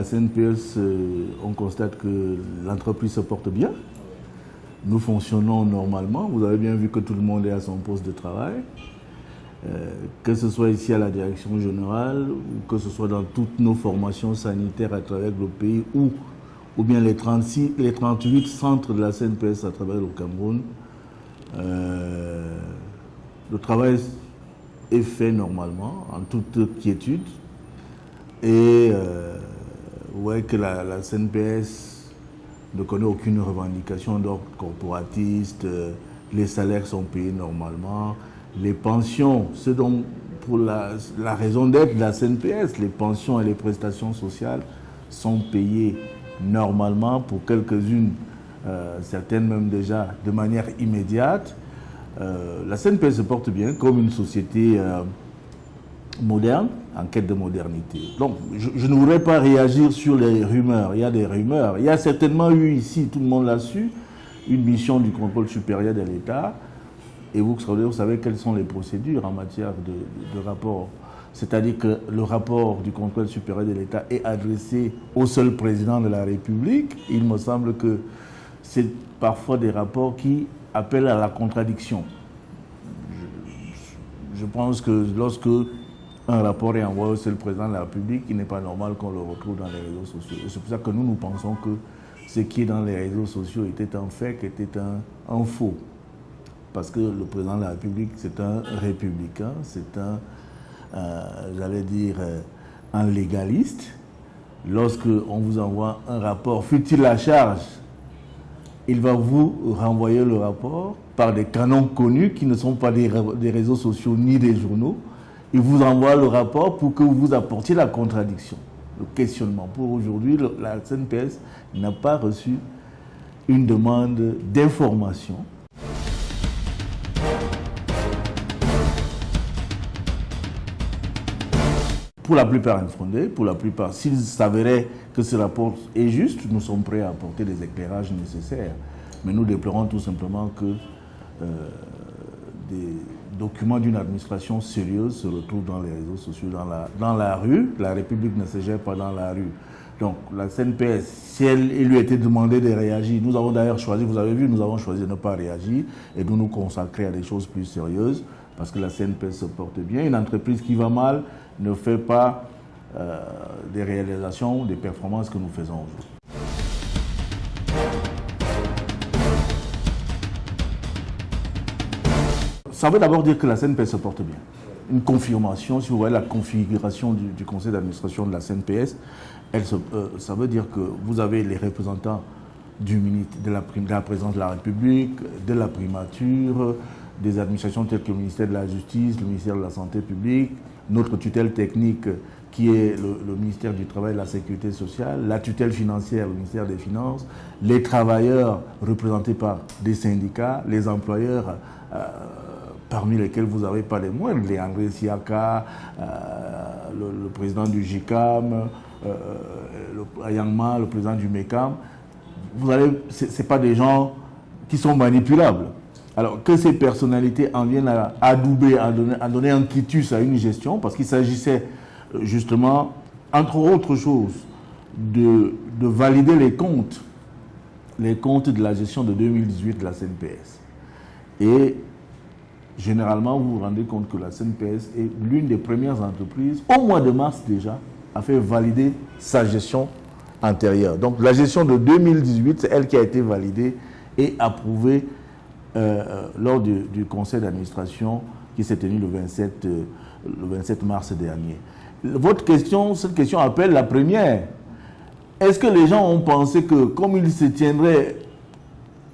CNPS, on constate que l'entreprise se porte bien. Nous fonctionnons normalement. Vous avez bien vu que tout le monde est à son poste de travail. Que ce soit ici à la direction générale ou que ce soit dans toutes nos formations sanitaires à travers le pays ou bien les 38 centres de la CNPS à travers le Cameroun. Le travail est fait normalement, en toute quiétude. Et ouais, que la CNPS ne connaît aucune revendication d'ordre corporatiste, les salaires sont payés normalement, les pensions, c'est donc pour la raison d'être de la CNPS, les pensions et les prestations sociales sont payées normalement pour quelques-unes, certaines même déjà de manière immédiate. La CNPS se porte bien comme une société moderne, en quête de modernité. Donc, je ne voudrais pas réagir sur les rumeurs. Il y a des rumeurs. Il y a certainement eu ici, tout le monde l'a su, une mission du contrôle supérieur de l'État. Et vous savez quelles sont les procédures en matière de rapport. C'est-à-dire que le rapport du contrôle supérieur de l'État est adressé au seul président de la République. Il me semble que c'est parfois des rapports qui appellent à la contradiction. Je pense que lorsque un rapport est envoyé au seul président de la République, il n'est pas normal qu'on le retrouve dans les réseaux sociaux. Et c'est pour ça que nous pensons que ce qui est dans les réseaux sociaux était un fait, était un faux. Parce que le président de la République, c'est un républicain, c'est j'allais dire, un légaliste. Lorsqu'on vous envoie un rapport, fut-il à charge, il va vous renvoyer le rapport par des canaux connus qui ne sont pas des réseaux sociaux ni des journaux. Il vous envoie le rapport pour que vous apportiez la contradiction, le questionnement. Pour aujourd'hui, la CNPS n'a pas reçu une demande d'information. Pour la plupart infondés, pour la plupart, s'il s'avérait que ce rapport est juste, nous sommes prêts à apporter les éclairages nécessaires. Mais nous déplorons tout simplement que des documents d'une administration sérieuse se retrouvent dans les réseaux sociaux, dans la rue. La République ne se gère pas dans la rue. Donc la CNPS, si il lui était demandé de réagir, nous avons d'ailleurs choisi, vous avez vu, nous avons choisi de ne pas réagir et de nous consacrer à des choses plus sérieuses parce que la CNPS se porte bien. Une entreprise qui va mal ne fait pas des réalisations, des performances que nous faisons aujourd'hui. Ça veut d'abord dire que la CNPS se porte bien. Une confirmation, si vous voyez la configuration du conseil d'administration de la CNPS, ça veut dire que vous avez les représentants de la présidence de la République, de la primature, des administrations telles que le ministère de la Justice, le ministère de la Santé publique, notre tutelle technique qui est le ministère du Travail et de la Sécurité sociale, la tutelle financière, le ministère des Finances, les travailleurs représentés par des syndicats, les employeurs parmi lesquels vous n'avez pas les moindres, les André Siaka, le président du JICAM, Ayangma, le président du MECAM. Ce n'est pas des gens qui sont manipulables. Alors que ces personnalités en viennent à adouber, à donner un quitus à une gestion, parce qu'il s'agissait justement, entre autres choses, de valider les comptes de la gestion de 2018 de la CNPS. Et généralement, vous vous rendez compte que la CNPS est l'une des premières entreprises, au mois de mars déjà, à faire valider sa gestion antérieure. Donc la gestion de 2018, c'est elle qui a été validée et approuvée lors du conseil d'administration qui s'est tenu le 27 mars dernier. Cette question appelle la première. Est-ce que les gens ont pensé que comme il se tiendrait,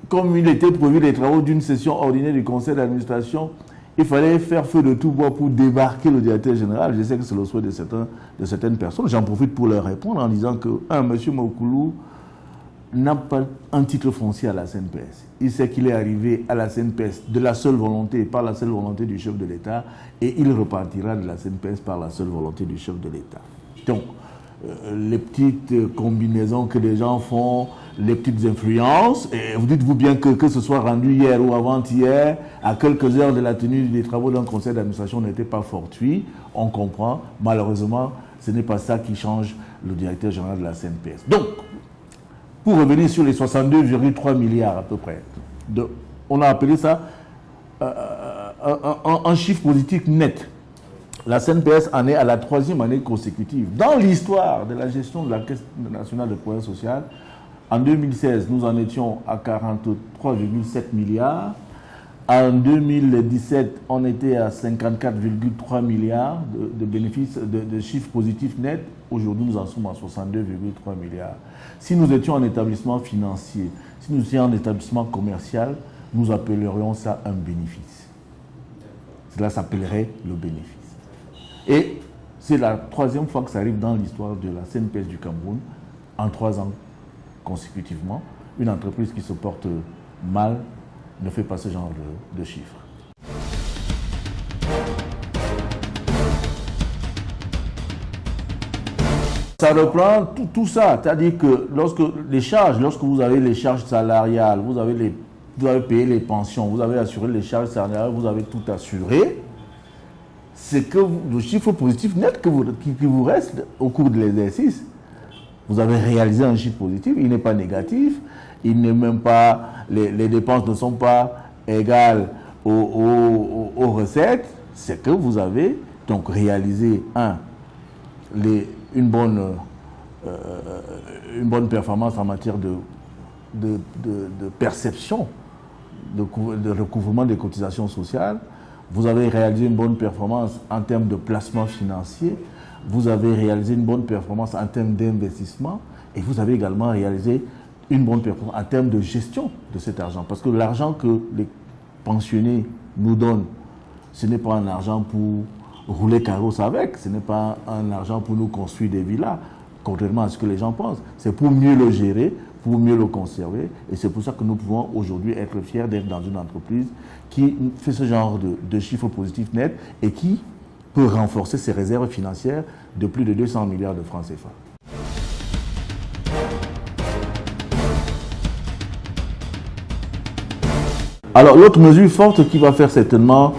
comme il était prévu les travaux d'une session ordinaire du conseil d'administration, il fallait faire feu de tout bois pour débarquer le directeur général? Je sais que c'est le souhait de certaines personnes. J'en profite pour leur répondre en disant que M. Moukoulou n'a pas un titre foncier à la CNPS. Il sait qu'il est arrivé à la CNPS de la seule volonté, par la seule volonté du chef de l'État, et il repartira de la CNPS par la seule volonté du chef de l'État. Donc, les petites combinaisons que les gens font, les petites influences, et vous dites-vous bien que ce soit rendu hier ou avant-hier, à quelques heures de la tenue des travaux d'un conseil d'administration n'était pas fortuit, on comprend. Malheureusement, ce n'est pas ça qui change le directeur général de la CNPS. Donc, pour revenir sur les 62,3 milliards à peu près, on a appelé ça un chiffre positif net. La CNPS en est à la 3e année consécutive. Dans l'histoire de la gestion de la Caisse nationale de progrès social, en 2016, nous en étions à 43,7 milliards. En 2017, on était à 54,3 milliards de bénéfices, de chiffres positifs nets. Aujourd'hui, nous en sommes à 62,3 milliards. Si nous étions en établissement financier, si nous étions en établissement commercial, nous appellerions ça un bénéfice. Cela s'appellerait le bénéfice. Et c'est la 3e fois que ça arrive dans l'histoire de la CNPS du Cameroun, en 3 ans consécutivement. Une entreprise qui se porte mal ne fait pas ce genre de chiffres. Ça reprend tout ça, c'est-à-dire que lorsque vous avez les charges salariales, vous avez payé les pensions, vous avez assuré les charges salariales, vous avez tout assuré, c'est que le chiffre positif net qui vous reste au cours de l'exercice, vous avez réalisé un chiffre positif, il n'est pas négatif, il n'est même pas, les dépenses ne sont pas égales aux recettes, c'est que vous avez donc réalisé une bonne performance en matière de perception, de recouvrement des cotisations sociales. Vous avez réalisé une bonne performance en termes de placement financier. Vous avez réalisé une bonne performance en termes d'investissement. Et vous avez également réalisé une bonne performance en termes de gestion de cet argent. Parce que l'argent que les pensionnés nous donnent, ce n'est pas un argent pour rouler carrosse avec. Ce n'est pas un argent pour nous construire des villas, contrairement à ce que les gens pensent. C'est pour mieux le gérer, pour mieux le conserver. Et c'est pour ça que nous pouvons aujourd'hui être fiers d'être dans une entreprise qui fait ce genre de chiffres positifs nets et qui peut renforcer ses réserves financières de plus de 200 milliards de francs CFA. Alors, l'autre mesure forte qui va faire certainement,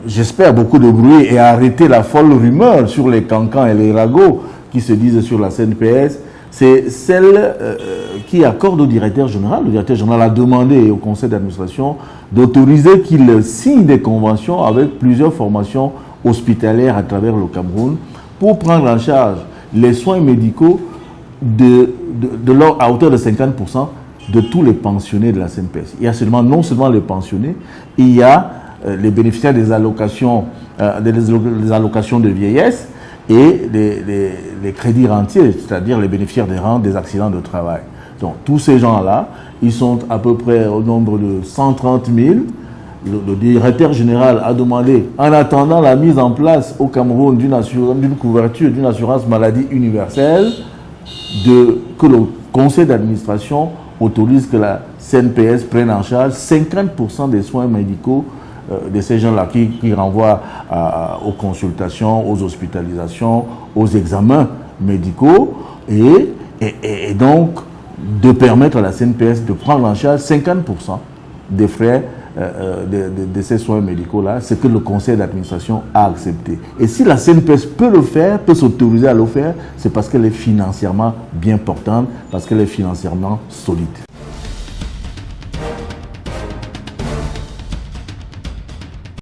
j'espère, beaucoup de bruit et arrêter la folle rumeur sur les cancans et les ragots qui se disent sur la CNPS, c'est celle qui accorde au directeur général. Le directeur général a demandé au conseil d'administration d'autoriser qu'il signe des conventions avec plusieurs formations hospitalières à travers le Cameroun pour prendre en charge les soins médicaux à hauteur de 50% de tous les pensionnés de la CNPS. Il y a non seulement les pensionnés, il y a les bénéficiaires des allocations de vieillesse et les crédits rentiers, c'est-à-dire les bénéficiaires des rentes des accidents de travail. Donc tous ces gens-là, ils sont à peu près au nombre de 130 000. Le directeur général a demandé, en attendant la mise en place au Cameroun d'une couverture, d'une assurance maladie universelle, que le conseil d'administration autorise que la CNPS prenne en charge 50% des soins médicaux de ces gens-là qui renvoient aux consultations, aux hospitalisations, aux examens médicaux et donc de permettre à la CNPS de prendre en charge 50% des frais de ces soins médicaux-là, c'est que le conseil d'administration a accepté. Et si la CNPS peut le faire, peut s'autoriser à le faire, c'est parce qu'elle est financièrement bien portante, parce qu'elle est financièrement solide.